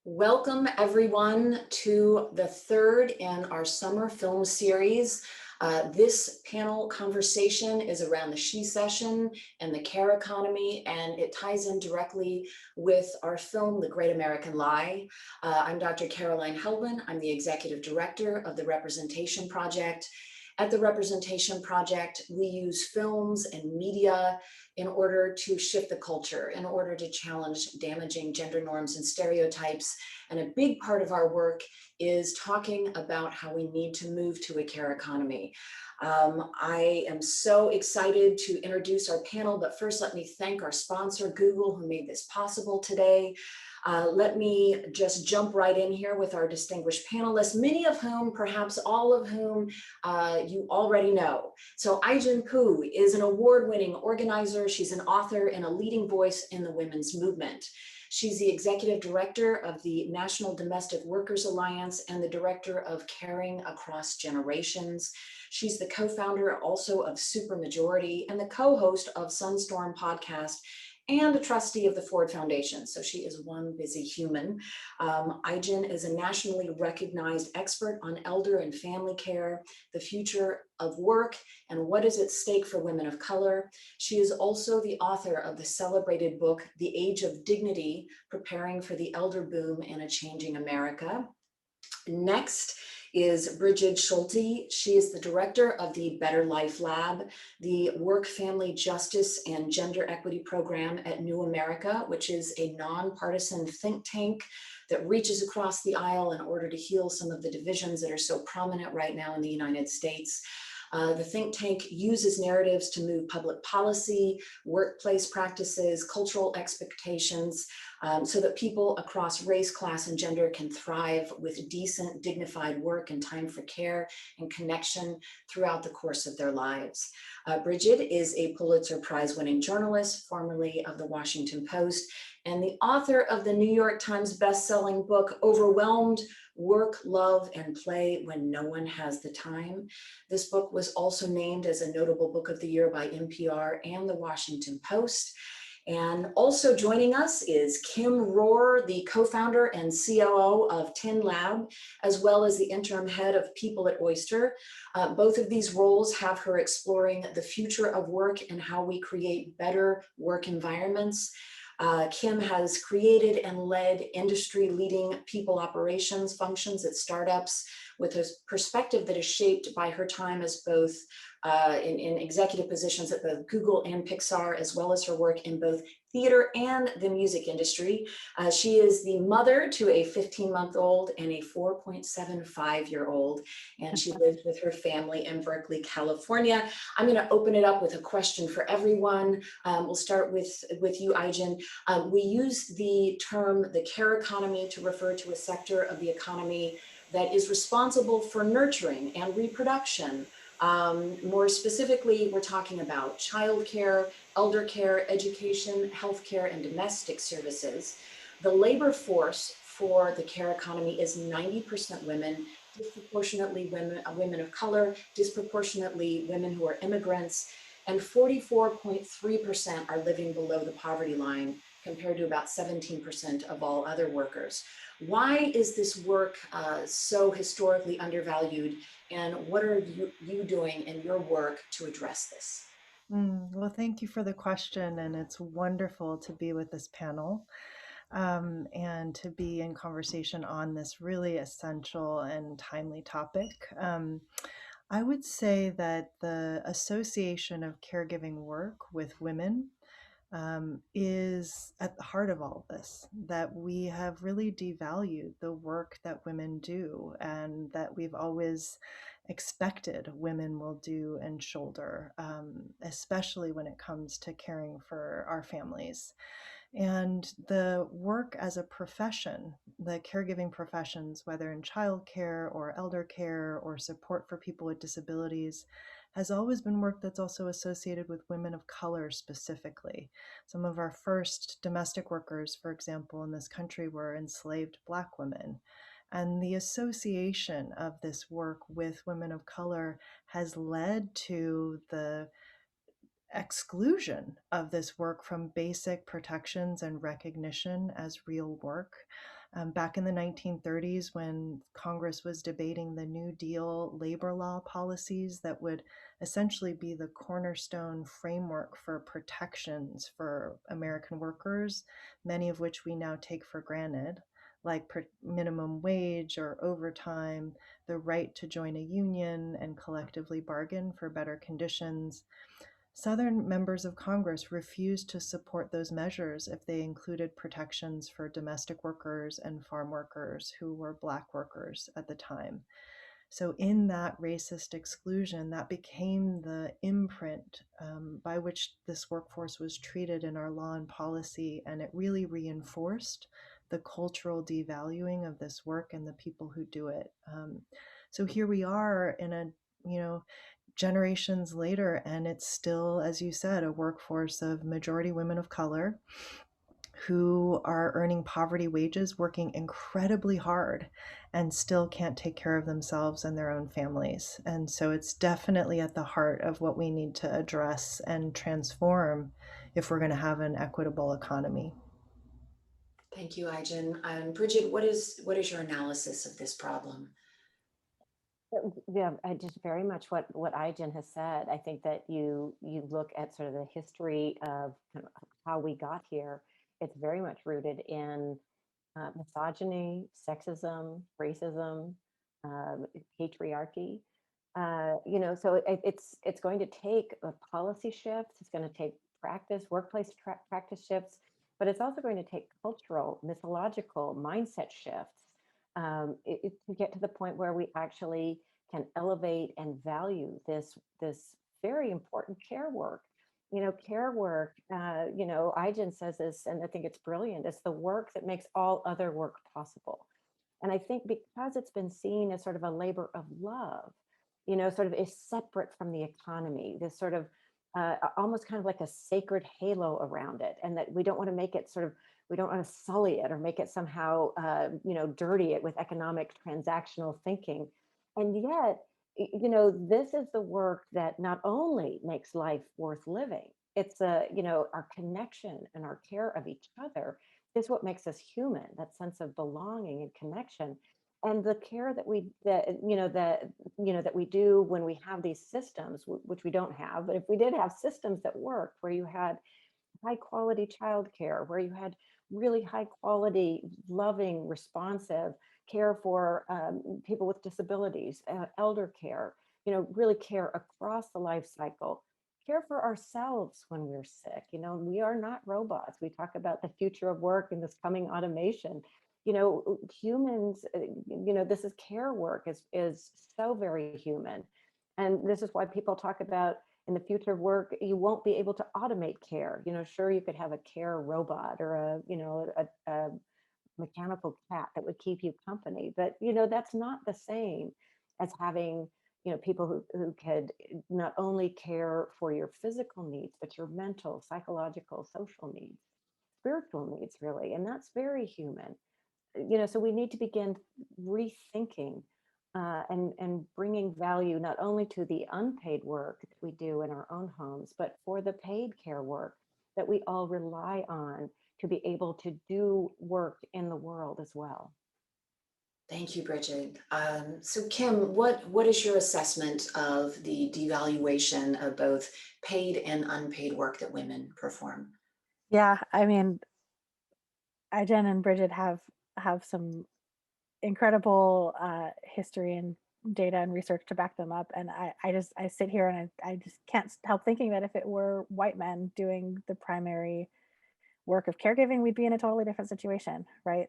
Welcome everyone to the third in our summer film series. This panel conversation is around the She Session and the care economy, and it ties in directly with our film, The Great American Lie. I'm Dr. Caroline Helbin. I'm the executive director of the Representation Project. At the Representation Project, we use films and media in order to shift the culture, in order to challenge damaging gender norms and stereotypes. And a big part of our work is talking about how we need to move to a care economy. I am so excited to introduce our panel, but first let me thank our sponsor, Google, who made this possible today. Let me just jump right in here with our distinguished panelists, many of whom, perhaps all of whom, you already know. So Ai-jen Poo is an award-winning organizer. She's an author and a leading voice in the women's movement. She's the executive director of the National Domestic Workers Alliance and the director of Caring Across Generations. She's the co-founder also of Supermajority and the co-host of Sunstorm podcast and a trustee of the Ford Foundation. So she is one busy human. Ai-jen is a nationally recognized expert on elder and family care, the future of work, and what is at stake for women of color. She is also the author of the celebrated book, The Age of Dignity, Preparing for the Elder Boom in a Changing America. Next is Bridget Schulte. She is the director of the Better Life Lab, the Work, Family Justice, and Gender Equity Program at New America, which is a nonpartisan think tank that reaches across the aisle in order to heal some of the divisions that are so prominent right now in the United States. The think tank uses narratives to move public policy, workplace practices, cultural expectations, so that people across race, class, and gender can thrive with decent, dignified work and time for care and connection throughout the course of their lives. Bridget is a Pulitzer Prize-winning journalist, formerly of the Washington Post, and the author of the New York Times best-selling book, Overwhelmed: Work, Love, and Play When No One Has the Time. This book was also named as a notable book of the year by NPR and the Washington Post. And also joining us is Kim Rohr, the co-founder and COO of Tin Lab, as well as the interim head of People at Oyster. Both of these roles have her exploring the future of work and how we create better work environments. Kim has created and led industry-leading people operations functions at startups with a perspective that is shaped by her time as both in executive positions at both Google and Pixar, as well as her work in both theater and the music industry. She is the mother to a 15-month-old and a 4.75-year-old, and she lives with her family in Berkeley, California. I'm going to open it up with a question for everyone. We'll start with you, Ai-jen. We use the term the care economy to refer to a sector of the economy that is responsible for nurturing and reproduction. More specifically, we're talking about childcare, elder care, education, healthcare, and domestic services. The labor force for the care economy is 90% women, disproportionately women of color, disproportionately women who are immigrants, and 44.3% are living below the poverty line, compared to about 17% of all other workers. Why is this work so historically undervalued, and what are you doing in your work to address this? Well, thank you for the question, and it's wonderful to be with this panel and to be in conversation on this really essential and timely topic. I would say that the association of caregiving work with women is at the heart of all of this, that we have really devalued the work that women do and that we've always expected women will do and shoulder, especially when it comes to caring for our families. And the work as a profession, the caregiving professions, whether in childcare or elder care or support for people with disabilities, has always been work that's also associated with women of color specifically. Some of our first domestic workers, for example, in this country were enslaved Black women. And the association of this work with women of color has led to the exclusion of this work from basic protections and recognition as real work. Back in the 1930s, when Congress was debating the New Deal labor law policies that would essentially be the cornerstone framework for protections for American workers, many of which we now take for granted, like minimum wage or overtime, the right to join a union and collectively bargain for better conditions. Southern members of Congress refused to support those measures if they included protections for domestic workers and farm workers who were Black workers at the time. So, in that racist exclusion, that became the imprint by which this workforce was treated in our law and policy, and it really reinforced the cultural devaluing of this work and the people who do it. So here we are in a, you know, generations later, and it's still, as you said, a workforce of majority women of color who are earning poverty wages, working incredibly hard, and still can't take care of themselves and their own families. And so it's definitely at the heart of what we need to address and transform if we're going to have an equitable economy. Thank you, Ijin. Bridget, what is your analysis of this problem? Yeah, I just very much what Ijen has said. I think that you look at sort of the history of kind of how we got here. It's very much rooted in misogyny, sexism, racism, um, patriarchy. So it's going to take a policy shifts. It's going to take workplace practice shifts, but it's also going to take cultural, mythological mindset shifts to get to the point where we actually can elevate and value this very important care work. Care work. Ijen says this, and I think it's brilliant. It's the work that makes all other work possible. And I think because it's been seen as sort of a labor of love, sort of is separate from the economy, this sort of almost kind of like a sacred halo around it, and that we don't want to make it sort of, we don't want to sully it or make it somehow, dirty it with economic transactional thinking. And yet, this is the work that not only makes life worth living, it's our connection and our care of each other is what makes us human, that sense of belonging and connection. And the care that we do when we have these systems, which we don't have, but if we did have systems that worked, where you had high quality childcare, where you had really high quality, loving, responsive care for people with disabilities, elder care, really care across the life cycle, care for ourselves when we're sick. We are not robots. We talk about the future of work and this coming automation. Humans, this is care work is so very human. And this is why people talk about in the future of work, you won't be able to automate care. Sure, you could have a care robot or a mechanical cat that would keep you company, but that's not the same as having people who could not only care for your physical needs, but your mental, psychological, social needs, spiritual needs, really. And that's very human. So we need to begin rethinking and bringing value not only to the unpaid work that we do in our own homes, but for the paid care work that we all rely on to be able to do work in the world as well. Thank you, Bridget. So Kim, what is your assessment of the devaluation of both paid and unpaid work that women perform? Yeah, I mean, Jen and Bridget have some incredible history and data and research to back them up. And I sit here and I just can't help thinking that if it were white men doing the primary work of caregiving, we'd be in a totally different situation, right?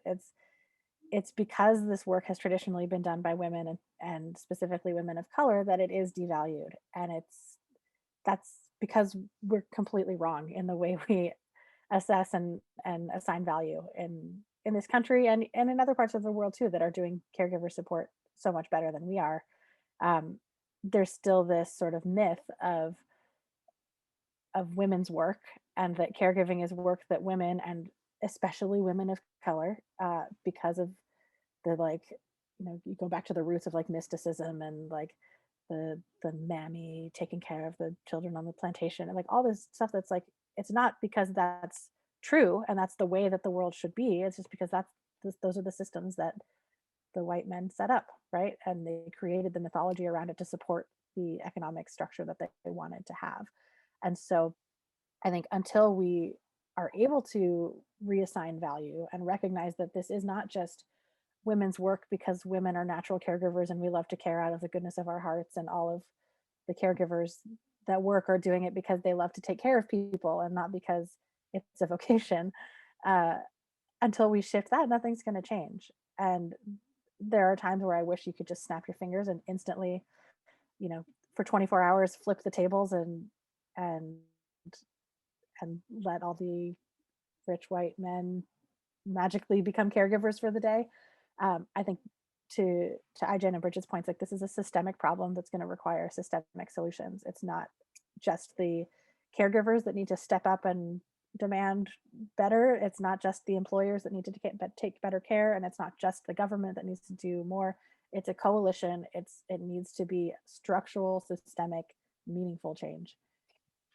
It's because this work has traditionally been done by women and specifically women of color that it is devalued. And that's because we're completely wrong in the way we assess and assign value in this country and in other parts of the world too that are doing caregiver support so much better than we are. um, there's still this sort of myth of women's work, and that caregiving is work that women, and especially women of color, because of the, like, you go back to the roots of like mysticism and like the mammy taking care of the children on the plantation and like all this stuff. That's like, it's not because that's true and that's the way that the world should be. It's just because those are the systems that the white men set up, right? And they created the mythology around it to support the economic structure that they wanted to have. And so I think until we are able to reassign value and recognize that this is not just women's work because women are natural caregivers and we love to care out of the goodness of our hearts, and all of the caregivers that work are doing it because they love to take care of people and not because it's a vocation. uh, until we shift that, nothing's going to change. And there are times where I wish you could just snap your fingers and instantly, you know, for 24 hours flip the tables and and let all the rich white men magically become caregivers for the day. I think to IGen and Bridget's points, like this is a systemic problem that's going to require systemic solutions. It's not just the caregivers that need to step up and demand better. It's not just the employers that need to take better care, and it's not just the government that needs to do more. It's a coalition. It needs to be structural, systemic, meaningful change.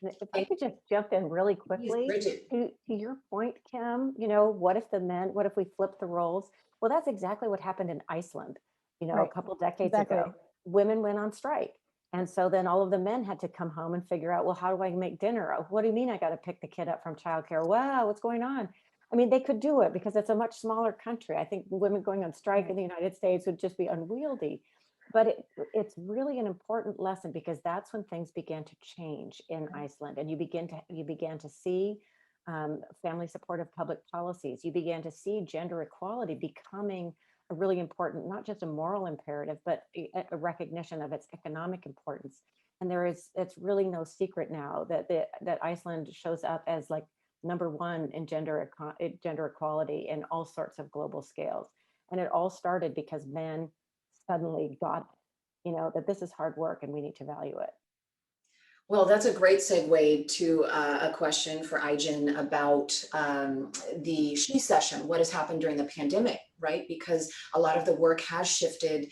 If I could just jump in really quickly Bridget. to your point, Kim, what if we flip the roles? Well, that's exactly what happened in Iceland, a Right. couple decades Exactly. ago. Women went on strike. And so then all of the men had to come home and figure out, well, how do I make dinner? Oh, what do you mean I got to pick the kid up from childcare? Wow, what's going on? I mean, they could do it because it's a much smaller country. I think women going on strike in the United States would just be unwieldy. But it's really an important lesson because that's when things began to change in Iceland, and you began to see family supportive public policies. You began to see gender equality becoming a really important, not just a moral imperative, but a recognition of its economic importance. And it's really no secret now that Iceland shows up as like #1 in gender equality in all sorts of global scales. And it all started because men suddenly got, that this is hard work and we need to value it. Well, that's a great segue to a question for Aijen about the She Session. What has happened during the pandemic, right? Because a lot of the work has shifted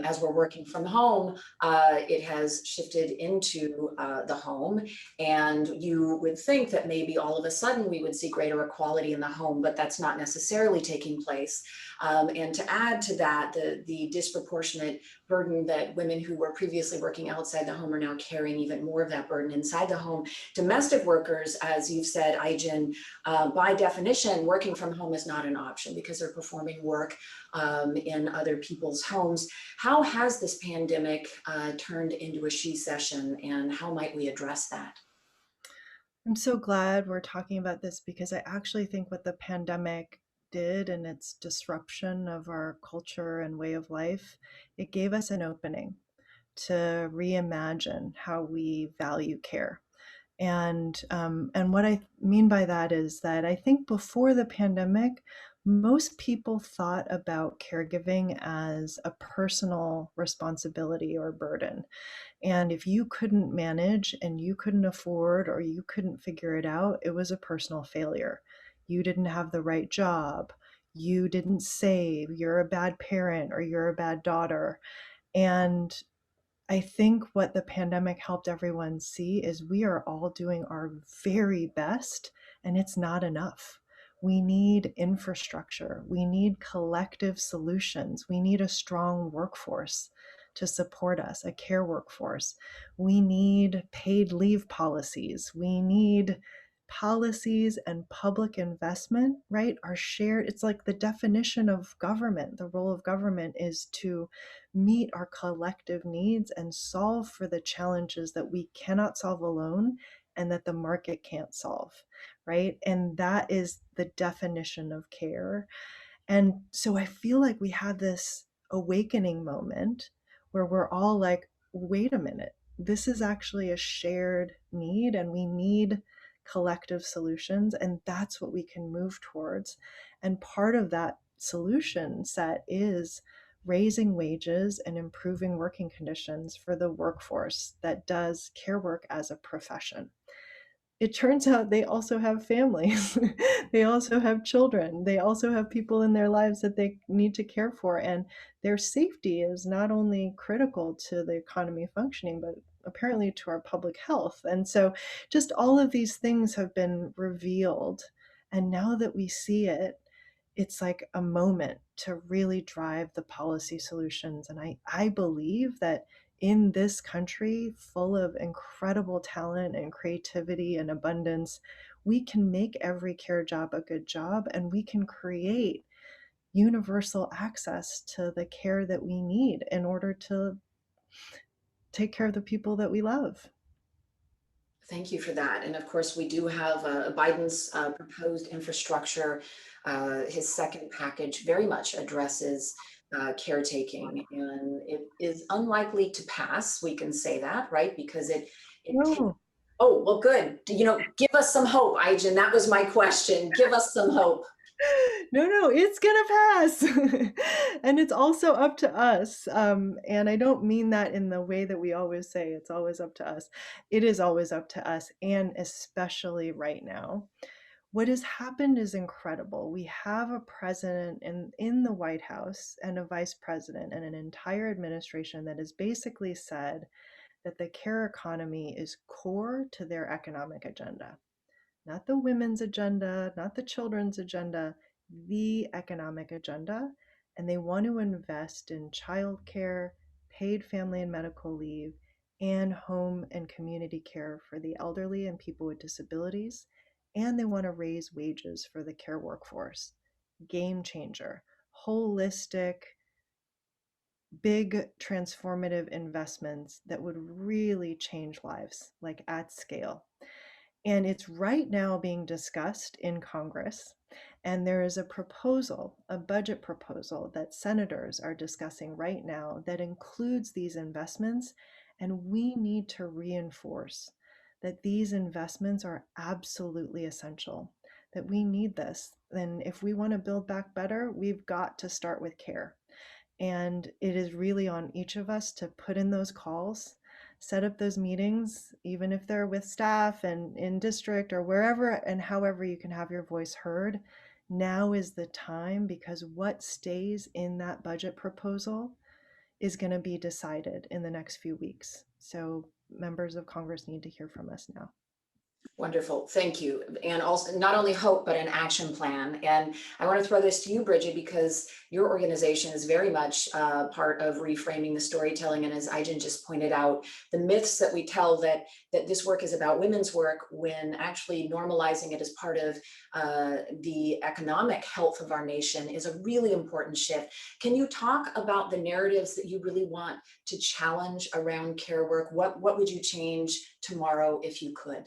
as we're working from home. It has shifted into the home. And you would think that maybe all of a sudden we would see greater equality in the home, but that's not necessarily taking place. And to add to that, the disproportionate burden that women who were previously working outside the home are now carrying even more of that burden inside the home. Domestic workers, as you've said, Aijen, by definition, working from home is not an option because they're performing work in other people's homes. How has this pandemic turned into a She Session, and how might we address that? I'm so glad we're talking about this because I actually think what the pandemic did and its disruption of our culture and way of life, it gave us an opening to reimagine how we value care. And what I mean by that is that I think before the pandemic, most people thought about caregiving as a personal responsibility or burden. And if you couldn't manage and you couldn't afford or you couldn't figure it out, it was a personal failure. You didn't have the right job. You didn't save. You're a bad parent or you're a bad daughter. And I think what the pandemic helped everyone see is we are all doing our very best, and it's not enough. We need infrastructure. We need collective solutions. We need a strong workforce to support us, a care workforce. We need paid leave policies. We need policies and public investment, right? Are shared. It's like the definition of government. The role of government is to meet our collective needs and solve for the challenges that we cannot solve alone and that the market can't solve, right? And that is the definition of care. And so I feel like we have this awakening moment where we're all like, wait a minute, this is actually a shared need and we need collective solutions. And that's what we can move towards. And part of that solution set is raising wages and improving working conditions for the workforce that does care work as a profession. It turns out they also have families. They also have children. They also have people in their lives that they need to care for. And their safety is not only critical to the economy functioning, but apparently to our public health. And so just all of these things have been revealed. And now that we see it, it's like a moment to really drive the policy solutions. And I believe that in this country full of incredible talent and creativity and abundance, we can make every care job a good job, and we can create universal access to the care that we need in order to take care of the people that we love. Thank you for that. And of course, we do have Biden's proposed infrastructure. His second package very much addresses caretaking, and it is unlikely to pass. We can say that, right? Because it takes. No, Oh, well, good. Give us some hope, Aijen. That was my question. Give us some hope. no, it's gonna pass. And it's also up to us. And I don't mean that in the way that we always say it's always up to us. It is always up to us, and especially right now. What has happened is incredible. We have a president in the White House and a vice president and an entire administration that has basically said that the care economy is core to their economic agenda. Not the women's agenda, not the children's agenda, the economic agenda. And they want to invest in childcare, paid family and medical leave, and home and community care for the elderly and people with disabilities. And they want to raise wages for the care workforce. Game changer, holistic, big transformative investments that would really change lives, like at scale. And it's right now being discussed in Congress. And there is a proposal, a budget proposal that senators are discussing right now that includes these investments. And we need to reinforce that these investments are absolutely essential, that we need this. And if we want to build back better, we've got to start with care. And it is really on each of us to put in those calls, set up those meetings, even if they're with staff and in district or wherever and however you can have your voice heard. Now is the time, because what stays in that budget proposal is going to be decided in the next few weeks. So members of Congress need to hear from us now. Wonderful, thank you. And also not only hope, but an action plan. And I want to throw this to you, Bridget, because your organization is very much part of reframing the storytelling. And as Aijen just pointed out, the myths that we tell that this work is about women's work, when actually normalizing it as part of the economic health of our nation, is a really important shift. Can you talk about the narratives that you really want to challenge around care work? What would you change tomorrow if you could?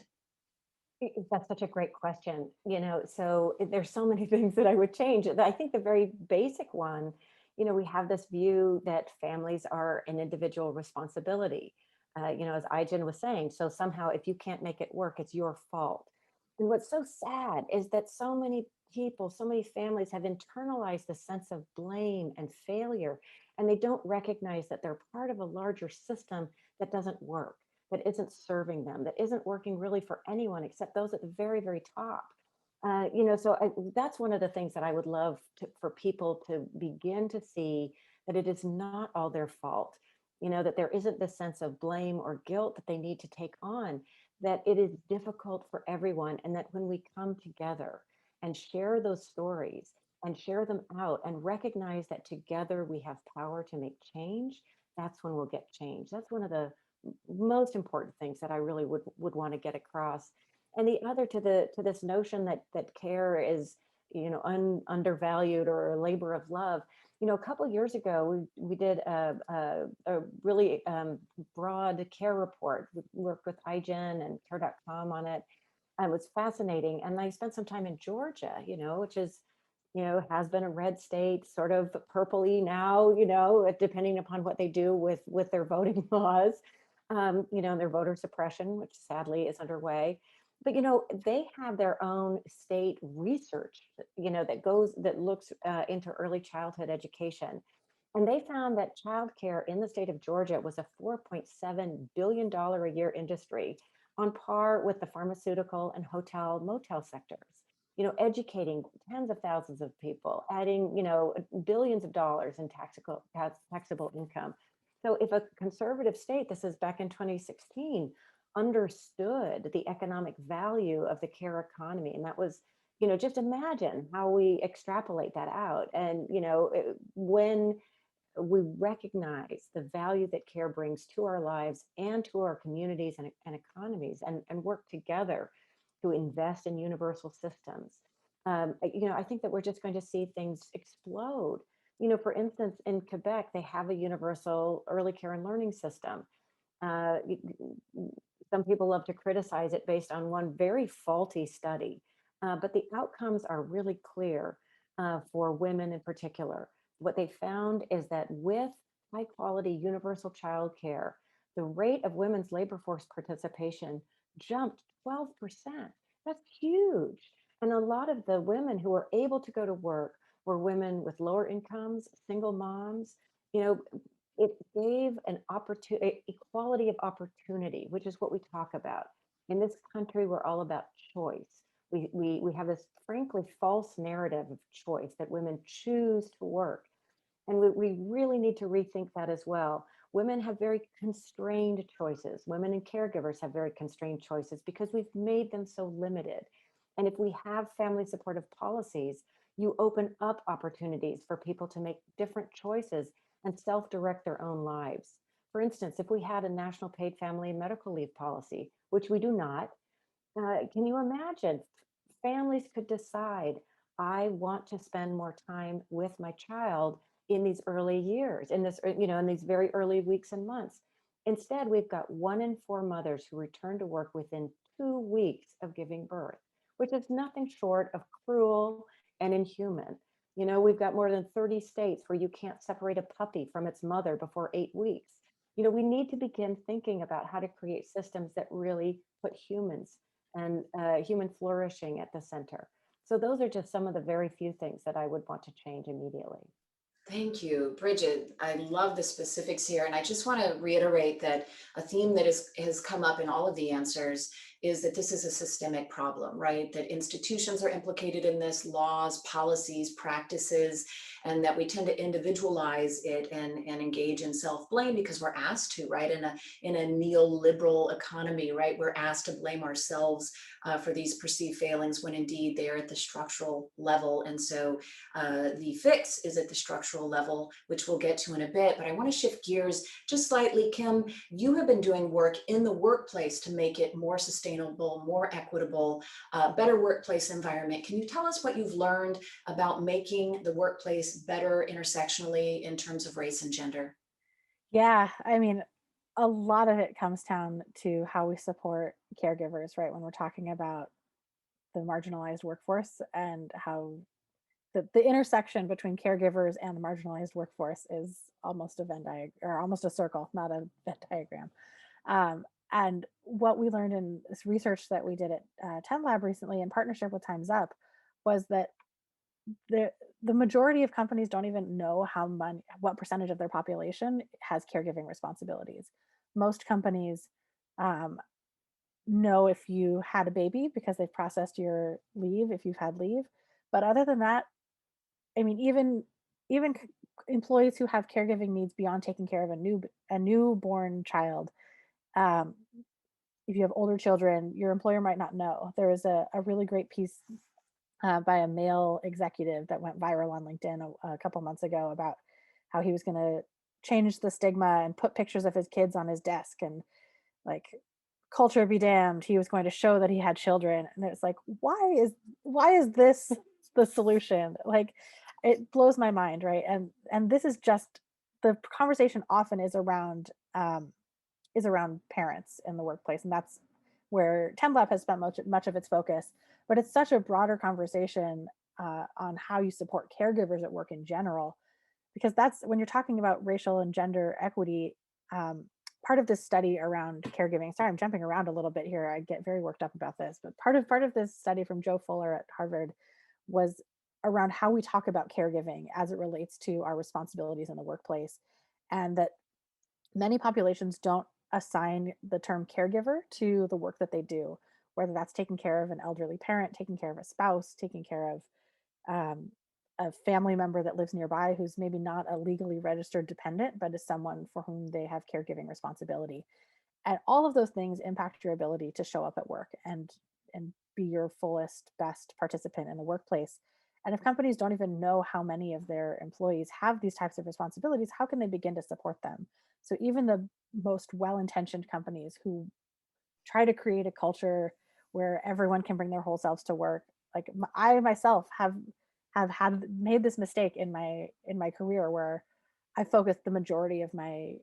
That's such a great question. So there's so many things that I would change. I think the very basic one, we have this view that families are an individual responsibility. As Aijen was saying, so somehow if you can't make it work, it's your fault. And what's so sad is that so many people, so many families have internalized the sense of blame and failure, and they don't recognize that they're part of a larger system that doesn't work, that isn't serving them, that isn't working really for anyone except those at the very, very top. That's one of the things that I would love for people to begin to see, that it is not all their fault, that there isn't this sense of blame or guilt that they need to take on, that it is difficult for everyone. And that when we come together and share those stories and share them out and recognize that together we have power to make change, that's when we'll get change. That's one of the most important things that I really would want to get across. And the other, to this notion that care is undervalued or a labor of love. A couple of years ago, we did a really broad care report. We worked with Aijen and Care.com on it. And it was fascinating. And I spent some time in Georgia, which is, has been a red state, sort of purpley now, depending upon what they do with their voting laws, and their voter suppression, which sadly is underway. But they have their own state research, that looks into early childhood education. And they found that childcare in the state of Georgia was a $4.7 billion a year industry, on par with the pharmaceutical and hotel motel sectors. Educating tens of thousands of people, adding, billions of dollars in taxable income. So if a conservative state, this is back in 2016, understood the economic value of the care economy, and that was just imagine how we extrapolate that out. And, when we recognize the value that care brings to our lives and to our communities and economies, and work together to invest in universal systems. I think that we're just going to see things explode. For instance, in Quebec, they have a universal early care and learning system. Uh, some people love to criticize it based on one very faulty study, but the outcomes are really clear for women in particular. What they found is that with high quality universal childcare, the rate of women's labor force participation jumped 12%. That's huge. And a lot of the women who were able to go to work were women with lower incomes, single moms. You know, it gave an opportunity, equality of opportunity, which is what we talk about. In this country, we're all about choice. We have this frankly false narrative of choice that women choose to work. And we really need to rethink that as well. Women have very constrained choices. Women and caregivers have very constrained choices because we've made them so limited. And if we have family supportive policies, you open up opportunities for people to make different choices and self-direct their own lives. For instance, if we had a national paid family medical leave policy, which we do not, can you imagine? Families could decide, I want to spend more time with my child in these early years, in these very early weeks and months. Instead, we've got 1 in 4 mothers who return to work within 2 weeks of giving birth, which is nothing short of cruel and inhuman. We've got more than 30 states where you can't separate a puppy from its mother before 8 weeks. We need to begin thinking about how to create systems that really put humans and human flourishing at the center. So those are just some of the very few things that I would want to change immediately. Thank you, Bridget. I love the specifics here. And I just want to reiterate that a theme that has come up in all of the answers is that this is a systemic problem, right? That institutions are implicated in this, laws, policies, practices, and that we tend to individualize it and engage in self-blame because we're asked to, right? In a neoliberal economy, right? We're asked to blame ourselves for these perceived failings when indeed they are at the structural level. And so the fix is at the structural level, which we'll get to in a bit. But I want to shift gears just slightly. Kim, you have been doing work in the workplace to make it more sustainable, more equitable, better workplace environment. Can you tell us what you've learned about making the workplace better intersectionally in terms of race and gender? Yeah, I mean, a lot of it comes down to how we support caregivers, right? When we're talking about the marginalized workforce and how the intersection between caregivers and the marginalized workforce is almost a Venn diagram, or almost a circle, not a Venn diagram. And what we learned in this research that we did at 10 Lab recently in partnership with Time's Up was that the the majority of companies don't even know what percentage of their population has caregiving responsibilities. Most companies um, know if you had a baby because they've processed your leave if you've had leave, but other than that, I mean, even employees who have caregiving needs beyond taking care of a newborn child, um, if you have older children, your employer might not know. There was a really great piece by a male executive that went viral on LinkedIn a couple months ago about how he was going to change the stigma and put pictures of his kids on his desk, and like, culture be damned, he was going to show that he had children. And it's like, why is this the solution? Like, it blows my mind, right? And this is just, the conversation often is around parents in the workplace, and that's where TemLab has spent much of its focus. But it's such a broader conversation on how you support caregivers at work in general, because that's when you're talking about racial and gender equity. Part of this study around caregiving, sorry, I'm jumping around a little bit here, I get very worked up about this, but part of this study from Joe Fuller at Harvard was around how we talk about caregiving as it relates to our responsibilities in the workplace, and that many populations don't assign the term caregiver to the work that they do, whether that's taking care of an elderly parent, taking care of a spouse, taking care of um, a family member that lives nearby who's maybe not a legally registered dependent, but is someone for whom they have caregiving responsibility. And all of those things impact your ability to show up at work and be your fullest, best participant in the workplace. And if companies don't even know how many of their employees have these types of responsibilities, how can they begin to support them? So even the most well-intentioned companies who try to create a culture where everyone can bring their whole selves to work, like I myself have had made this mistake in my career where I focused the majority of my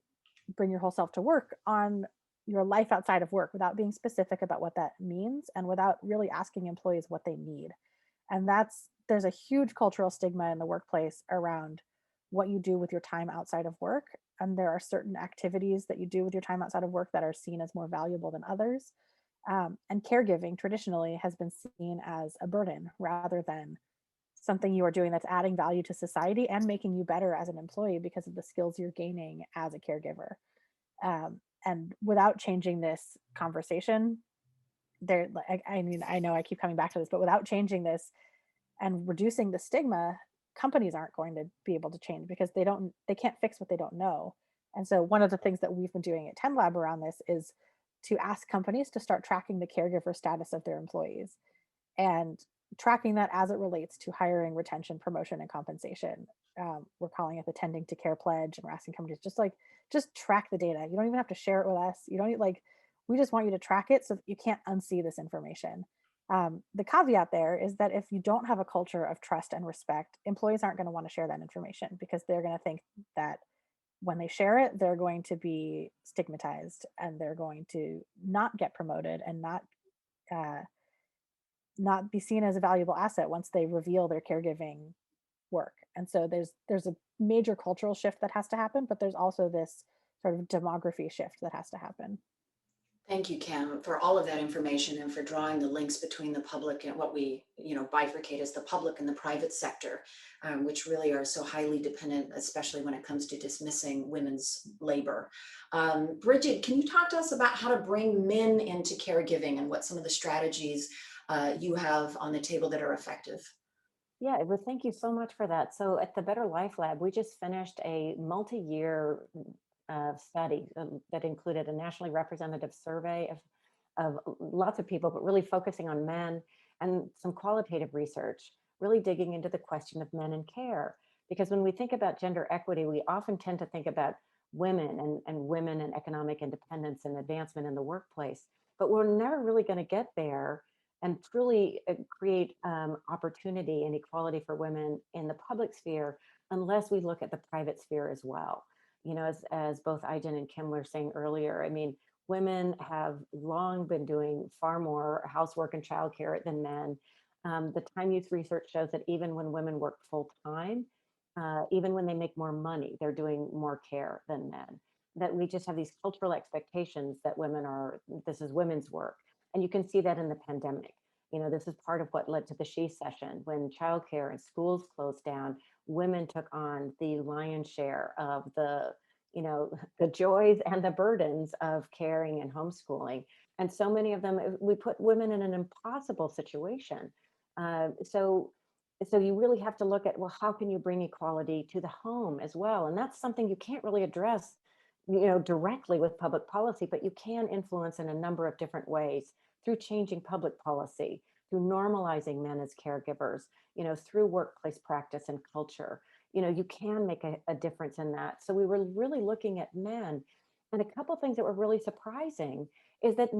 bring your whole self to work on your life outside of work without being specific about what that means and without really asking employees what they need. And there's a huge cultural stigma in the workplace around what you do with your time outside of work. And there are certain activities that you do with your time outside of work that are seen as more valuable than others. And caregiving traditionally has been seen as a burden rather than something you are doing that's adding value to society and making you better as an employee because of the skills you're gaining as a caregiver. And without changing this conversation, there, I mean, I know I keep coming back to this, but without changing this and reducing the stigma, companies aren't going to be able to change because they can't fix what they don't know. And so one of the things that we've been doing at 10 Lab around this is to ask companies to start tracking the caregiver status of their employees and tracking that as it relates to hiring, retention, promotion, and compensation. We're calling it the Tending to Care Pledge, and we're asking companies just track the data. You don't even have to share it with us. You don't like we just want you to track it so that you can't unsee this information. The caveat there is that if you don't have a culture of trust and respect, employees aren't going to want to share that information because they're going to think that when they share it, they're going to be stigmatized and they're going to not get promoted and uh, not be seen as a valuable asset once they reveal their caregiving work. And so there's a major cultural shift that has to happen, but there's also this sort of demography shift that has to happen. Thank you, Kim, for all of that information and for drawing the links between the public and what we, bifurcate as the public and the private sector, which really are so highly dependent, especially when it comes to dismissing women's labor. Bridget, can you talk to us about how to bring men into caregiving and what some of the strategies you have on the table that are effective? Yeah, well, thank you so much for that. So at the Better Life Lab, we just finished a multi-year study that included a nationally representative survey of lots of people, but really focusing on men and some qualitative research, really digging into the question of men in care. Because when we think about gender equity, we often tend to think about women and women and economic independence and advancement in the workplace, but we're never really going to get there and truly create opportunity and equality for women in the public sphere unless we look at the private sphere as well. As both Aijen and Kim were saying earlier, I mean, women have long been doing far more housework and childcare than men. The Time Youth research shows that even when women work full time, even when they make more money, they're doing more care than men. That we just have these cultural expectations that this is women's work. And you can see that in the pandemic. This is part of what led to the She Session. When childcare and schools closed down, women took on the lion's share of the joys and the burdens of caring and homeschooling. And so many of them, we put women in an impossible situation. So you really have to look at, well, how can you bring equality to the home as well? And that's something you can't really address directly with public policy, but you can influence in a number of different ways through changing public policy, through normalizing men as caregivers, through workplace practice and culture. You can make a difference in that. So we were really looking at men. And a couple of things that were really surprising is that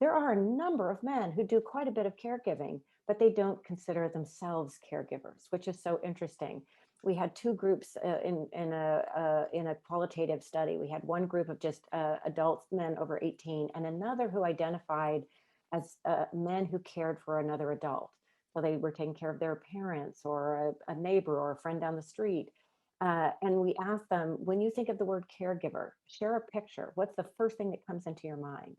there are a number of men who do quite a bit of caregiving, but they don't consider themselves caregivers, which is so interesting. We had two groups in a qualitative study. We had one group of just adults, men over 18, and another who identified as men who cared for another adult. So they were taking care of their parents or a neighbor or a friend down the street. And we asked them, when you think of the word caregiver, share a picture. What's the first thing that comes into your mind?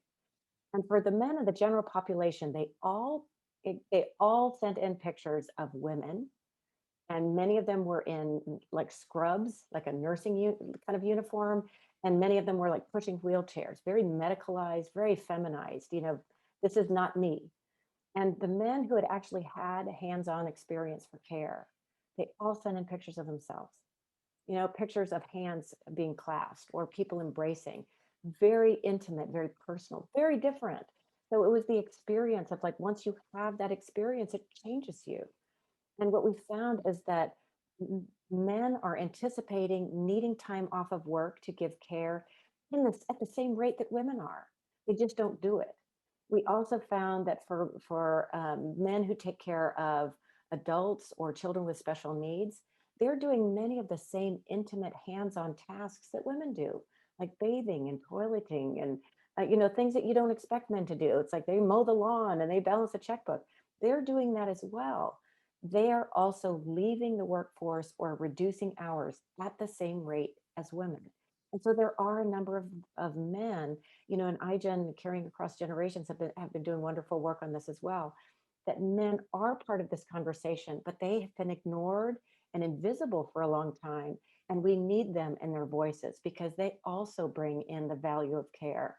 And for the men of the general population, they all sent in pictures of women, and many of them were in like scrubs, like a nursing kind of uniform, and many of them were like pushing wheelchairs, very medicalized, very feminized. This is not me. And the men who had actually had hands-on experience for care, they all sent in pictures of themselves, pictures of hands being clasped or people embracing, very intimate, very personal, very different So it was the experience of like, once you have that experience, it changes you. And what we found is that men are anticipating needing time off of work to give care at the same rate that women are. They just don't do it. We also found that for men who take care of adults or children with special needs, they're doing many of the same intimate hands-on tasks that women do, like bathing and toileting and things that you don't expect men to do. It's like they mow the lawn and they balance a checkbook. They're doing that as well. They are also leaving the workforce or reducing hours at the same rate as women. And so there are a number of men, and iGen Caring Across Generations have been doing wonderful work on this as well, that men are part of this conversation, but they have been ignored and invisible for a long time. And we need them and their voices because they also bring in the value of care.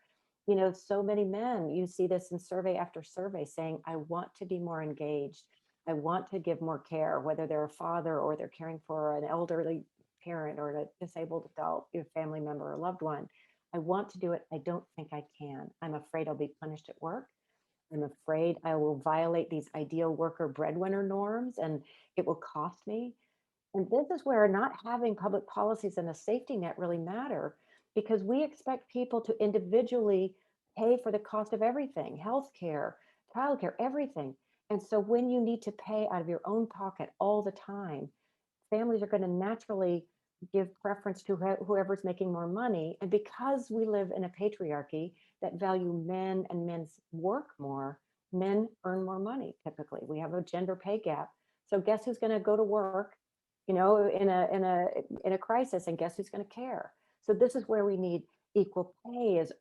So many men, you see this in survey after survey saying, I want to be more engaged. I want to give more care, whether they're a father or they're caring for an elderly parent or a disabled adult, your family member or loved one. I want to do it. I don't think I can. I'm afraid I'll be punished at work. I'm afraid I will violate these ideal worker breadwinner norms and it will cost me. And this is where not having public policies and a safety net really matter, because we expect people to individually pay for the cost of everything, healthcare, childcare, everything. And so when you need to pay out of your own pocket all the time, families are going to naturally give preference to whoever's making more money. And because we live in a patriarchy that value men and men's work more, men earn more money typically. We have a gender pay gap. So guess who's going to go to work, in a crisis, and guess who's going to care? So this is where we need equal pay is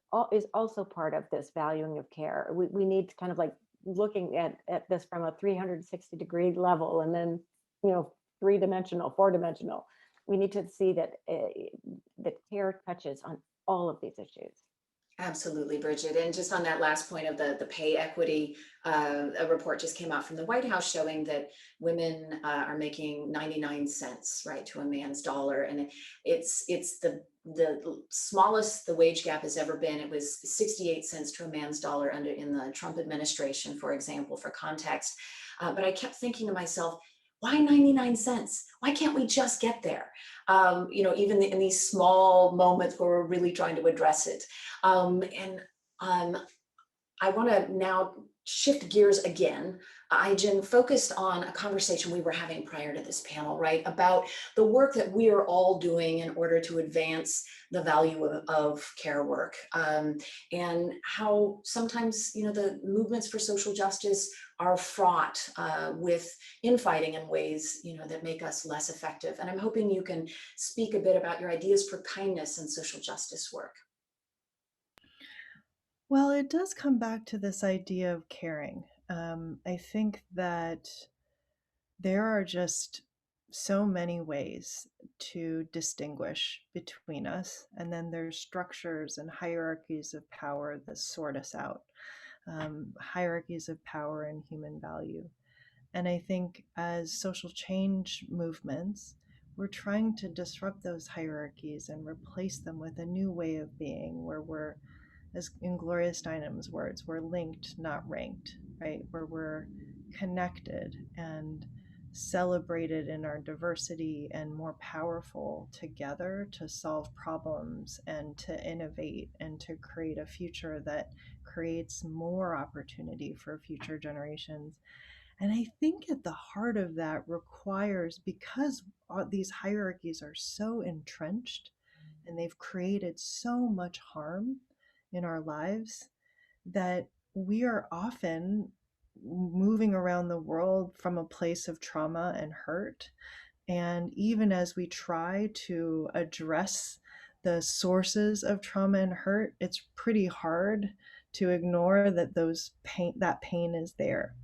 also part of this valuing of care. We need to kind of like looking at this from a 360-degree level, and then, 3-dimensional, 4-dimensional. We need to see that that care touches on all of these issues. Absolutely, Bridget. And just on that last point of the pay equity, a report just came out from the White House showing that women are making 99 cents, right, to a man's dollar. And it's the smallest the wage gap has ever been. It was 68 cents to a man's dollar in the Trump administration, for example, for context. But I kept thinking to myself, why 99 cents? Why can't we just get there? Even in these small moments where we're really trying to address it. And I want to now shift gears again. Jen focused on a conversation we were having prior to this panel, right? About the work that we are all doing in order to advance the value of care work, and how sometimes, the movements for social justice are fraught with infighting in ways, that make us less effective. And I'm hoping you can speak a bit about your ideas for kindness and social justice work. Well, it does come back to this idea of caring. I think that there are just so many ways to distinguish between us, and then there's structures and hierarchies of power that sort us out, hierarchies of power and human value. And I think as social change movements, we're trying to disrupt those hierarchies and replace them with a new way of being where we're, as in Gloria Steinem's words, we're linked, not ranked, right? Where we're connected and celebrated in our diversity and more powerful together to solve problems and to innovate and to create a future that creates more opportunity for future generations. And I think at the heart of that requires, because these hierarchies are so entrenched and they've created so much harm in our lives, that we are often moving around the world from a place of trauma and hurt. And even as we try to address the sources of trauma and hurt, it's pretty hard to ignore that that pain is there.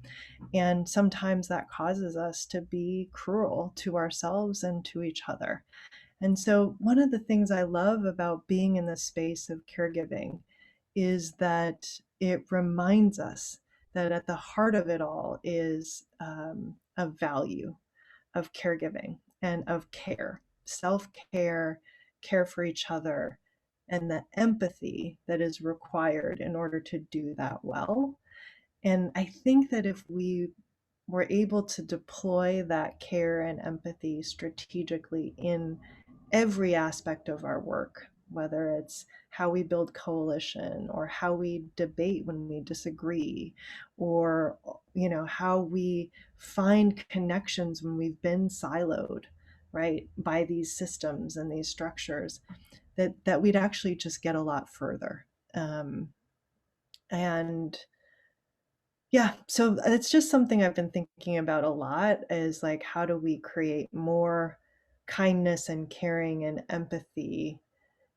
And sometimes that causes us to be cruel to ourselves and to each other. And so, one of the things I love about being in the space of caregiving is that it reminds us that at the heart of it all is a value of caregiving and of care, self care, care for each other, and the empathy that is required in order to do that well. And I think that if we were able to deploy that care and empathy strategically in every aspect of our work, whether it's how we build coalition or how we debate when we disagree, or how we find connections when we've been siloed, right, by these systems and these structures, that we'd actually just get a lot further. And yeah, so it's just something I've been thinking about a lot, is like, how do we create more kindness and caring and empathy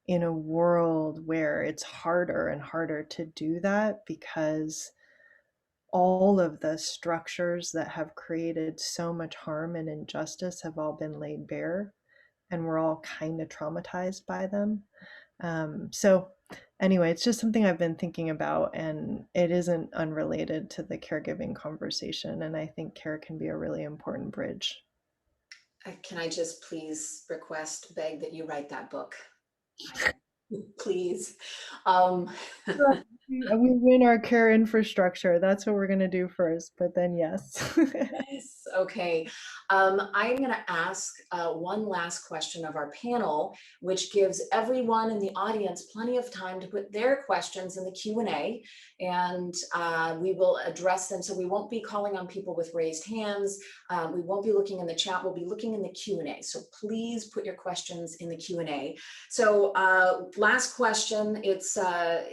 in a world where it's harder and harder to do that, because all of the structures that have created so much harm and injustice have all been laid bare, and we're all kind of traumatized by them. So anyway, it's just something I've been thinking about, and it isn't unrelated to the caregiving conversation. And I think care can be a really important bridge. Can I just please beg that you write that book? Please. Um, We win our care infrastructure. That's what we're going to do first, but then yes. Yes, okay. I'm going to ask one last question of our panel, which gives everyone in the audience plenty of time to put their questions in the Q&A, and we will address them. So we won't be calling on people with raised hands. We won't be looking in the chat. We'll be looking in the Q&A. So please put your questions in the Q&A. So last question, it's a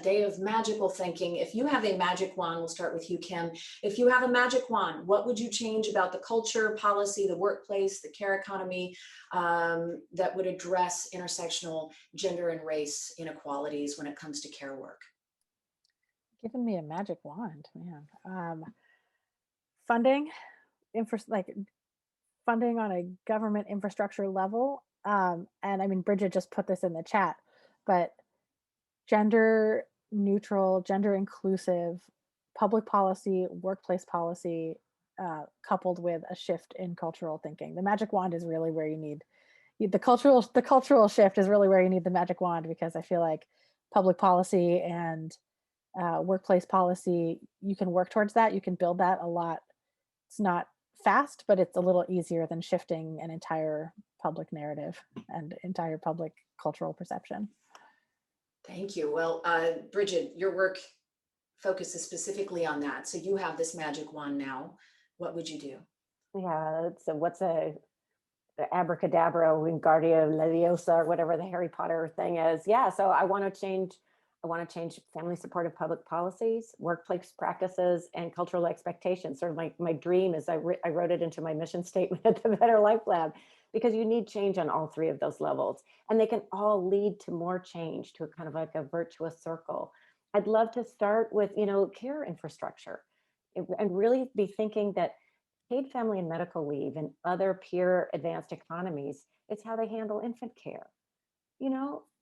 day of magical thinking. If you have a magic wand, we'll start with you, Kim. If you have a magic wand, what would you change about the culture, policy, the workplace, the care economy that would address intersectional gender and race inequalities when it comes to care work? Giving me a magic wand, man. Funding, like funding on a government infrastructure level. And I mean, Bridget just put this in the chat, but gender neutral, gender inclusive public policy, workplace policy, coupled with a shift in cultural thinking. The magic wand is really where you need the cultural shift is really where you need the magic wand, because I feel like public policy and workplace policy, you can work towards that. You can build that a lot. It's not fast, but it's a little easier than shifting an entire public narrative and entire public cultural perception. Thank you. Well, Bridget, your work focuses specifically on that. So you have this magic wand now. What would you do? Yeah, so what's the abracadabra, Wingardium Leviosa, or whatever the Harry Potter thing is. Yeah, so I want to change family supportive public policies, workplace practices, and cultural expectations. Sort of my dream is I wrote it into my mission statement at the Better Life Lab, because you need change on all three of those levels, and they can all lead to more change, to a kind of like a virtuous circle. I'd love to start with, care infrastructure, and really be thinking that paid family and medical leave and other peer advanced economies, it's how they handle infant care.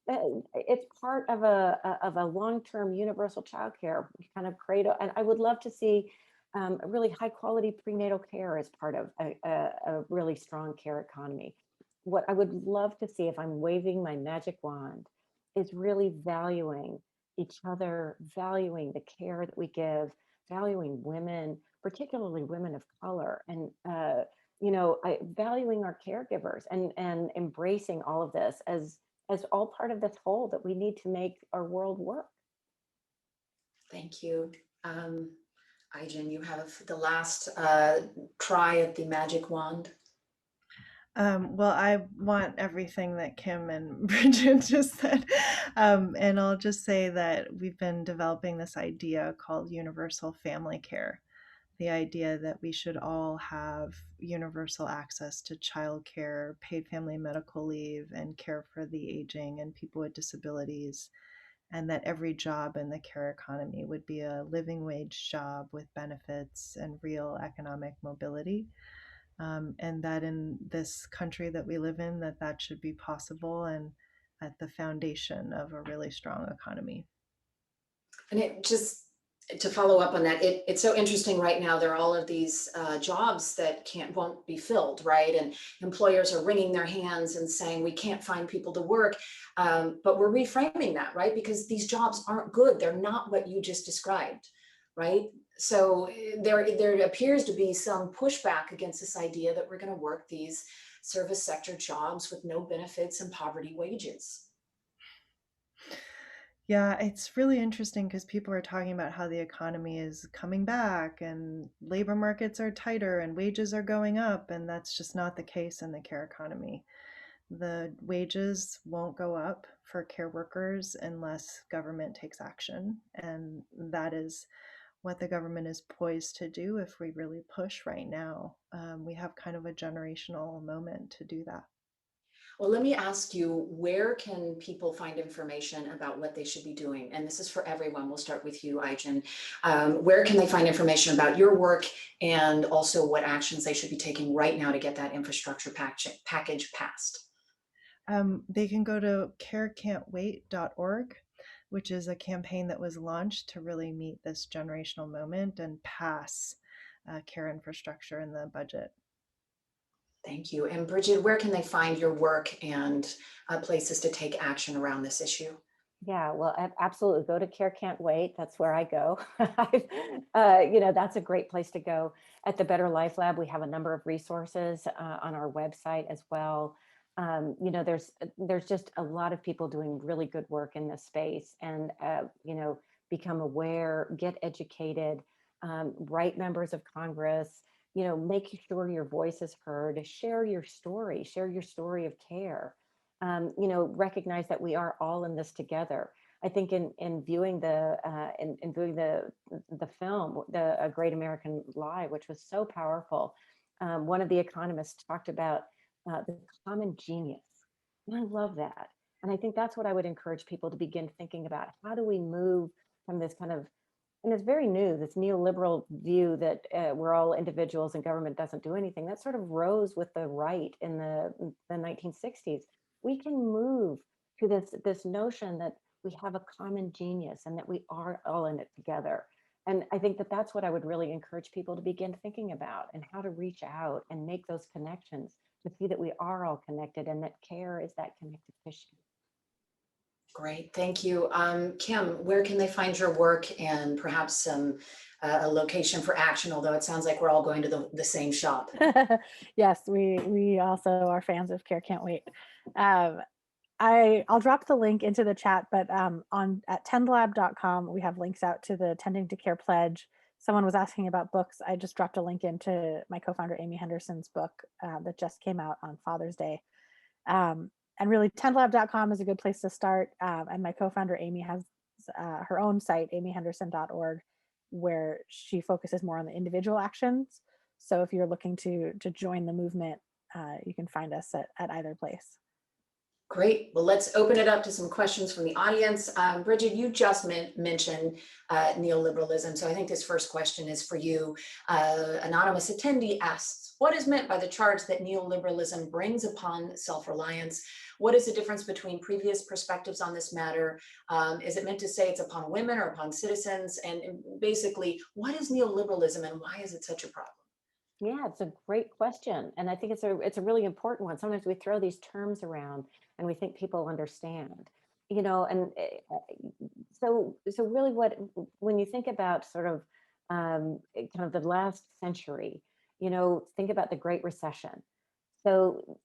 It's part of a long-term universal child care kind of cradle. And I would love to see a really high quality prenatal care as part of a really strong care economy. What I would love to see, if I'm waving my magic wand, is really valuing each other, valuing the care that we give, valuing women, particularly women of color, and valuing our caregivers, and embracing all of this as all part of this whole that we need to make our world work. Thank you. Aijen, you have the last try at the magic wand. Well, I want everything that Kim and Bridget just said. And I'll just say that we've been developing this idea called universal family care. The idea that we should all have universal access to childcare, paid family medical leave, and care for the aging and people with disabilities, and that every job in the care economy would be a living wage job with benefits and real economic mobility. And that in this country that we live in, that should be possible and at the foundation of a really strong economy. And it just, to follow up on that, it's so interesting right now. There are all of these jobs that won't be filled, right? And employers are wringing their hands and saying, we can't find people to work. But we're reframing that, right? Because these jobs aren't good. They're not what you just described, right? So there appears to be some pushback against this idea that we're going to work these service sector jobs with no benefits and poverty wages. Yeah, it's really interesting because people are talking about how the economy is coming back and labor markets are tighter and wages are going up, and that's just not the case in the care economy. The wages won't go up for care workers unless government takes action, and that is what the government is poised to do if we really push right now. We have kind of a generational moment to do that. Well, let me ask you, where can people find information about what they should be doing? And this is for everyone. We'll start with you, Aijen. Where can they find information about your work and also what actions they should be taking right now to get that infrastructure package passed? They can go to carecan'twait.org, which is a campaign that was launched to really meet this generational moment and pass care infrastructure in the budget. Thank you. And Bridget, where can they find your work and places to take action around this issue? Yeah, well, absolutely. Go to Care Can't Wait. That's where I go. That's a great place to go. At the Better Life Lab, we have a number of resources on our website as well. There's just a lot of people doing really good work in this space, and become aware, get educated, write members of Congress. Make sure your voice is heard. Share your story of care. Recognize that we are all in this together. I think in viewing the film, the A Great American Lie, which was so powerful, one of the economists talked about the common genius, and I love that. And I think that's what I would encourage people to begin thinking about. How do we move from this kind of, and it's very new, this neoliberal view that we're all individuals and government doesn't do anything. That sort of rose with the right in the 1960s. We can move to this notion that we have a common genius and that we are all in it together. And I think that that's what I would really encourage people to begin thinking about, and how to reach out and make those connections to see that we are all connected and that care is that connective tissue. Great, thank you. Kim, where can they find your work and perhaps a location for action, although it sounds like we're all going to the same shop? Yes, we also are fans of Care Can't Wait. Um, I'll drop the link into the chat, but on at tendlab.com, we have links out to the Tending to Care pledge. Someone was asking about books. I just dropped a link into my co-founder Amy Henderson's book that just came out on Father's Day. And really, tendlab.com is a good place to start. And my co-founder Amy has her own site, amyhenderson.org, where she focuses more on the individual actions. So if you're looking to join the movement, you can find us at either place. Great. Well, let's open it up to some questions from the audience. Bridget, you just mentioned neoliberalism. So I think this first question is for you. Anonymous attendee asks, what is meant by the charge that neoliberalism brings upon self-reliance? What is the difference between previous perspectives on this matter? Is it meant to say it's upon women or upon citizens? And basically, what is neoliberalism and why is it such a problem? Yeah, it's a great question. And I think it's a really important one. Sometimes we throw these terms around and we think people understand, and so really when you think about sort of kind of the last century, think about the Great Recession. So,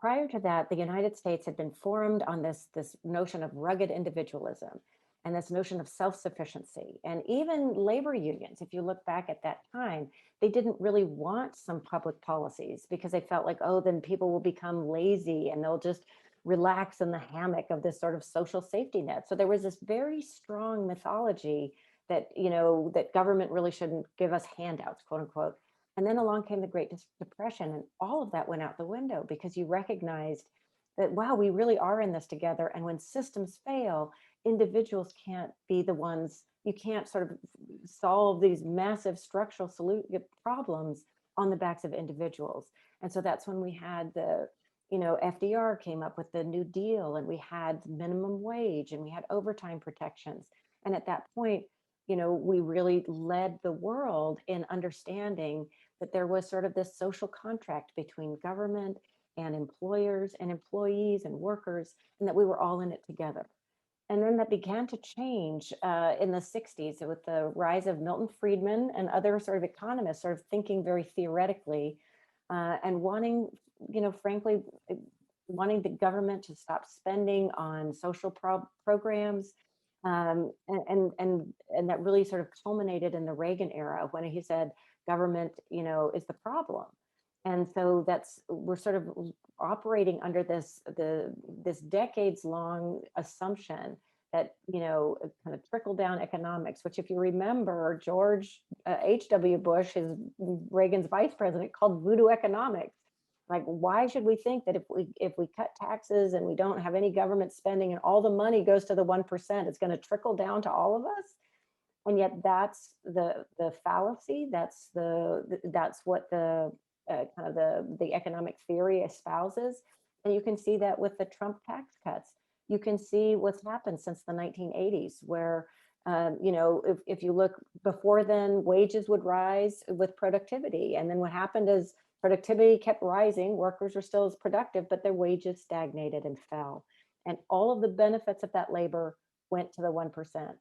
prior to that, the United States had been formed on this notion of rugged individualism and this notion of self-sufficiency. And even labor unions, if you look back at that time, they didn't really want some public policies because they felt like, oh, then people will become lazy and they'll just relax in the hammock of this sort of social safety net. So there was this very strong mythology that, that government really shouldn't give us handouts, quote unquote. And then along came the Great Depression, and all of that went out the window because you recognized that, wow, we really are in this together. And when systems fail, individuals can't be the ones, you can't sort of solve these massive structural problems on the backs of individuals. And so that's when we had FDR came up with the New Deal, and we had minimum wage and we had overtime protections. And at that point, we really led the world in understanding that there was sort of this social contract between government and employers and employees and workers, and that we were all in it together. And then that began to change in the 60s with the rise of Milton Friedman and other sort of economists sort of thinking very theoretically and wanting, frankly, wanting the government to stop spending on social programs. And that really sort of culminated in the Reagan era when he said government, is the problem. And so we're sort of operating under this decades long assumption that kind of trickle down economics, which if you remember, George H.W. Bush, Reagan's vice president, called voodoo economics. Like, why should we think that if we cut taxes and we don't have any government spending and all the money goes to the 1%, it's going to trickle down to all of us? And yet that's the fallacy. That's what the kind of the economic theory espouses. And you can see that with the Trump tax cuts. You can see what's happened since the 1980s, where if you look before then, wages would rise with productivity, and then what happened is productivity kept rising, workers were still as productive, but their wages stagnated and fell, and all of the benefits of that labor went to the 1%.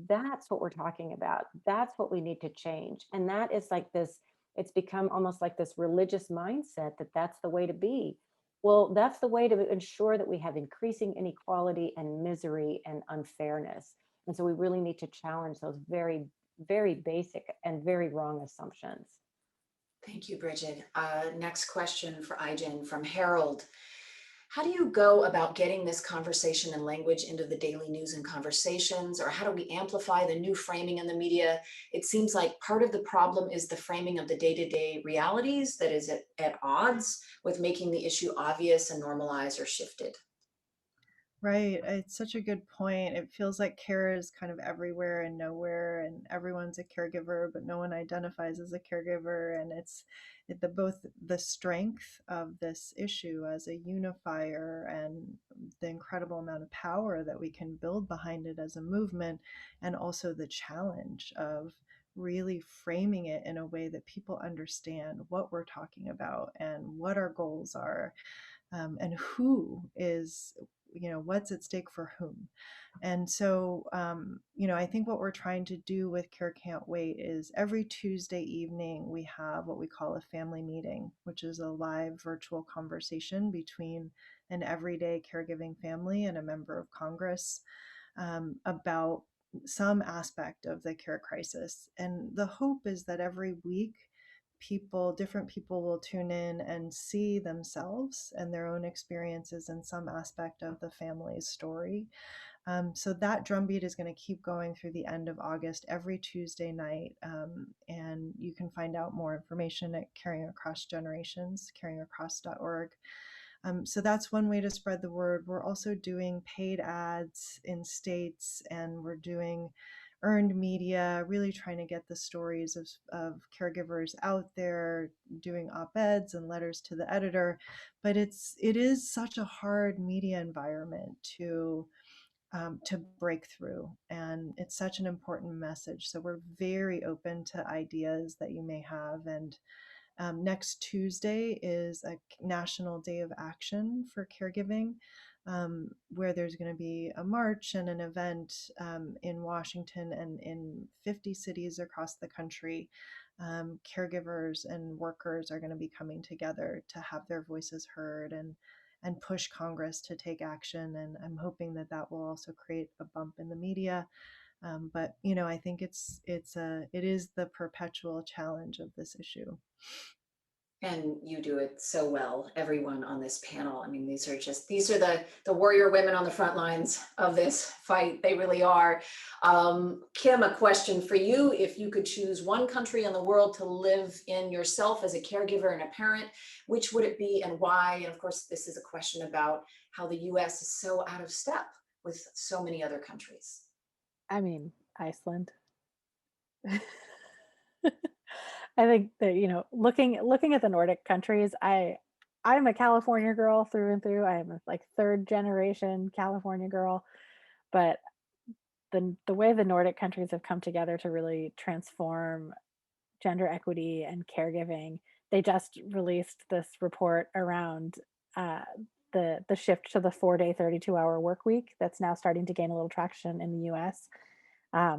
That's what we're talking about. That's what we need to change. And that is like this, it's become almost like this religious mindset that that's the way to be. Well, that's the way to ensure that we have increasing inequality and misery and unfairness. And so we really need to challenge those very, very basic and very wrong assumptions. Thank you, Bridget. Next question for Ijen from Harold. How do you go about getting this conversation and language into the daily news and conversations, or how do we amplify the new framing in the media? It seems like part of the problem is the framing of the day-to-day realities that is at odds with making the issue obvious and normalized or shifted. Right. It's such a good point. It feels like care is kind of everywhere and nowhere, and everyone's a caregiver, but no one identifies as a caregiver. And both the strength of this issue as a unifier and the incredible amount of power that we can build behind it as a movement, and also the challenge of really framing it in a way that people understand what we're talking about and what our goals are, and who is, what's at stake for whom. And so, I think what we're trying to do with Care Can't Wait is every Tuesday evening, we have what we call a family meeting, which is a live virtual conversation between an everyday caregiving family and a member of Congress, about some aspect of the care crisis. And the hope is that every week, different people will tune in and see themselves and their own experiences in some aspect of the family's story. So that drumbeat is going to keep going through the end of August every Tuesday night. And you can find out more information at Caring Across Generations, caringacross.org. So that's one way to spread the word. We're also doing paid ads in states, and we're doing earned media, really trying to get the stories of caregivers out there, doing op-eds and letters to the editor. But it is such a hard media environment to break through, and it's such an important message. So we're very open to ideas that you may have. And next Tuesday is a National Day of Action for Caregiving, where there's going to be a march and an event in Washington and in 50 cities across the country. Caregivers and workers are going to be coming together to have their voices heard and push Congress to take action. And I'm hoping that that will also create a bump in the media. But I think it is the perpetual challenge of this issue. And you do it so well, everyone on this panel. I mean, these are the warrior women on the front lines of this fight. They really are. Kim, a question for you. If you could choose one country in the world to live in yourself as a caregiver and a parent, which would it be and why? And of course, this is a question about how the US is so out of step with so many other countries. I mean, Iceland. I think that, looking at the Nordic countries, I'm a California girl through and through. I am a like third generation California girl, but the way the Nordic countries have come together to really transform gender equity and caregiving. They just released this report around uh, the shift to the 4-day, 32-hour work week that's now starting to gain a little traction in the US.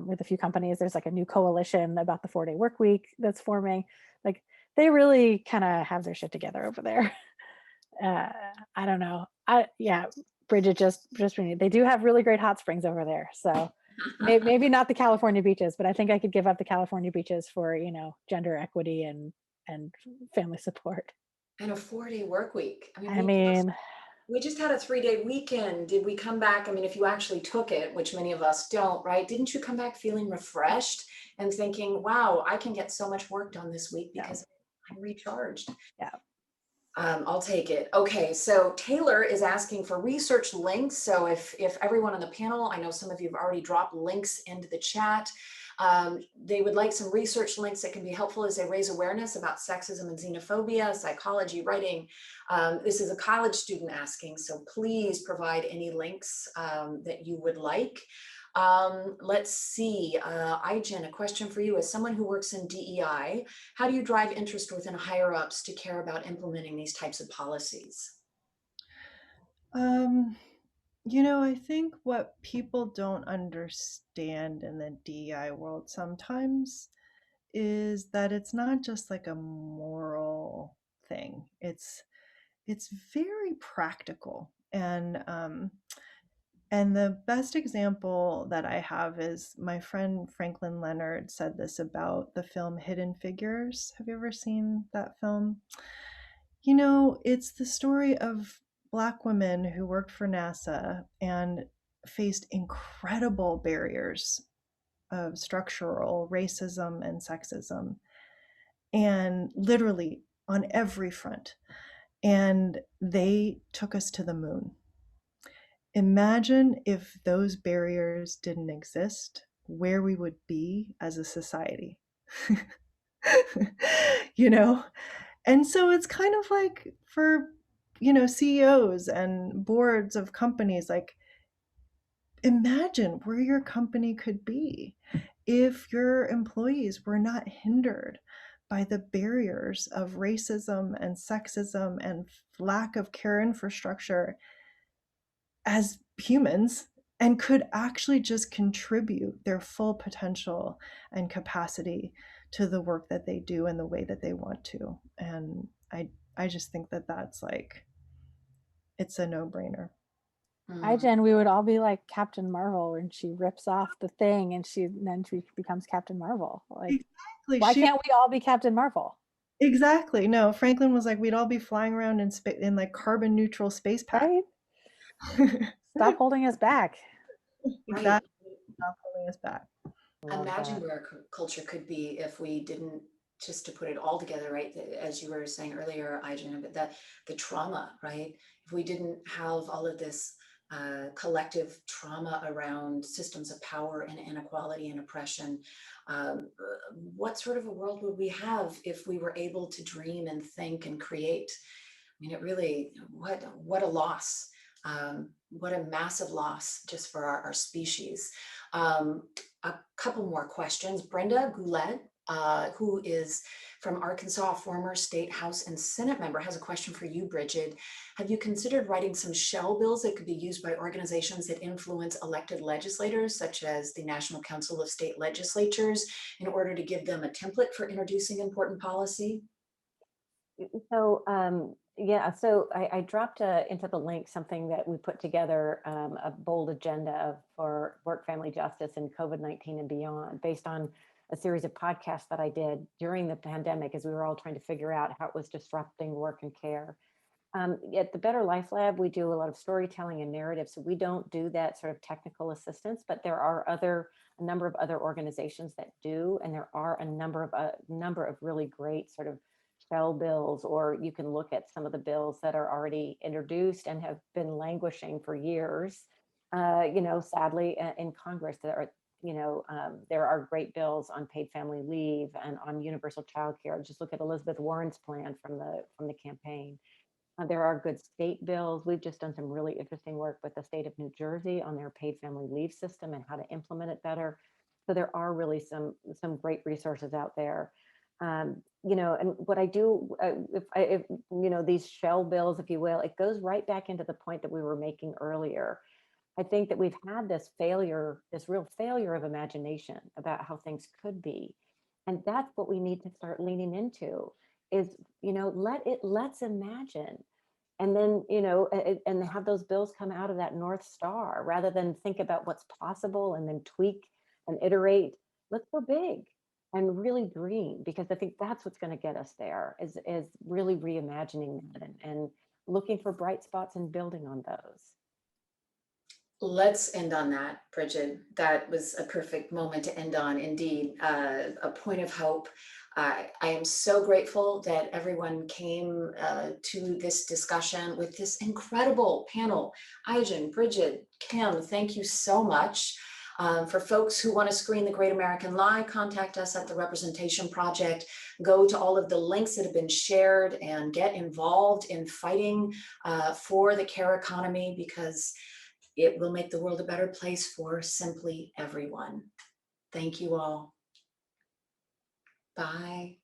With a few companies, there's like a new coalition about the 4-day work week that's forming. Like they really kind of have their shit together over there. Uh, I don't know. Yeah, Bridget just they do have really great hot springs over there. So maybe not the California beaches, but I think I could give up the California beaches for, gender equity and family support. And a 4-day work week. I mean, I mean, we just had a 3-day weekend. Did we come back? I mean, if you actually took it, which many of us don't, right? Didn't you come back feeling refreshed and thinking, wow, I can get so much work done this week because I'm recharged? yeah. I'll take it. Okay, so Taylor is asking for research links. So if everyone on the panel, I know some of you have already dropped links into the chat. They would like some research links that can be helpful as they raise awareness about sexism and xenophobia, psychology, writing. This is a college student asking, so please provide any links that you would like. Let's see, Ijen, a question for you. As someone who works in DEI, how do you drive interest within higher ups to care about implementing these types of policies? I think what people don't understand in the DEI world sometimes is that it's not just like a moral thing. It's very practical. And the best example that I have is my friend Franklin Leonard said this about the film Hidden Figures. Have you ever seen that film? It's the story of Black women who worked for NASA and faced incredible barriers of structural racism and sexism, and literally on every front. And they took us to the moon. Imagine if those barriers didn't exist, where we would be as a society. you know? And so it's kind of like for, CEOs and boards of companies, like imagine where your company could be if your employees were not hindered by the barriers of racism and sexism and lack of care infrastructure as humans, and could actually just contribute their full potential and capacity to the work that they do in the way that they want to. And I just think that that's like, it's a no-brainer. Jen, we would all be like Captain Marvel when she rips off the thing and then she becomes Captain Marvel. Like, Exactly. why can't we all be Captain Marvel? Exactly. No, Franklin was like, we'd all be flying around in like carbon neutral space pack. Right? Stop holding us back. Right. Exactly. Stop holding us back. Imagine where our culture could be if we didn't, just to put it all together, right? As you were saying earlier, Ijen, but the trauma, right? If we didn't have all of this collective trauma around systems of power and inequality and oppression, what sort of a world would we have if we were able to dream and think and create? I mean, it really, what a loss. What a massive loss just for our species. A couple more questions. Brenda Goulet, who is from Arkansas, former state House and Senate member, has a question for you, Bridget. Have you considered writing some shell bills that could be used by organizations that influence elected legislators, such as the National Council of State Legislatures, in order to give them a template for introducing important policy? So yeah, so I dropped into the link something that we put together, a bold agenda for work, family justice, and COVID-19 and beyond, based on a series of podcasts that I did during the pandemic as we were all trying to figure out how it was disrupting work and care. At the Better Life Lab, we do a lot of storytelling and narrative, so we don't do that sort of technical assistance, but there are a number of other organizations that do, and there are a number of really great sort of shell bills, or you can look at some of the bills that are already introduced and have been languishing for years. Sadly, in Congress, there are great bills on paid family leave and on universal child care. Just look at Elizabeth Warren's plan from the campaign. There are good state bills. We've just done some really interesting work with the state of New Jersey on their paid family leave system and how to implement it better. So there are really some great resources out there. You know, and what I do, if you know, these shell bills, if you will, it goes right back into the point that we were making earlier. I think that we've had this failure, this real failure of imagination about how things could be. And that's what we need to start leaning into is, you know, let's imagine. And then, you know, and have those bills come out of that North Star rather than think about what's possible and then tweak and iterate. Let's go big and really dream, because I think that's what's going to get us there is really reimagining that and looking for bright spots and building on those. Let's end on that, Bridget. That was a perfect moment to end on, indeed, a point of hope. I am so grateful that everyone came to this discussion with this incredible panel. Aijen, Bridget, Kim, thank you so much. For folks who want to screen The Great American Lie, contact us at the Representation Project. Go to all of the links that have been shared and get involved in fighting for the care economy, because it will make the world a better place for simply everyone. Thank you all. Bye.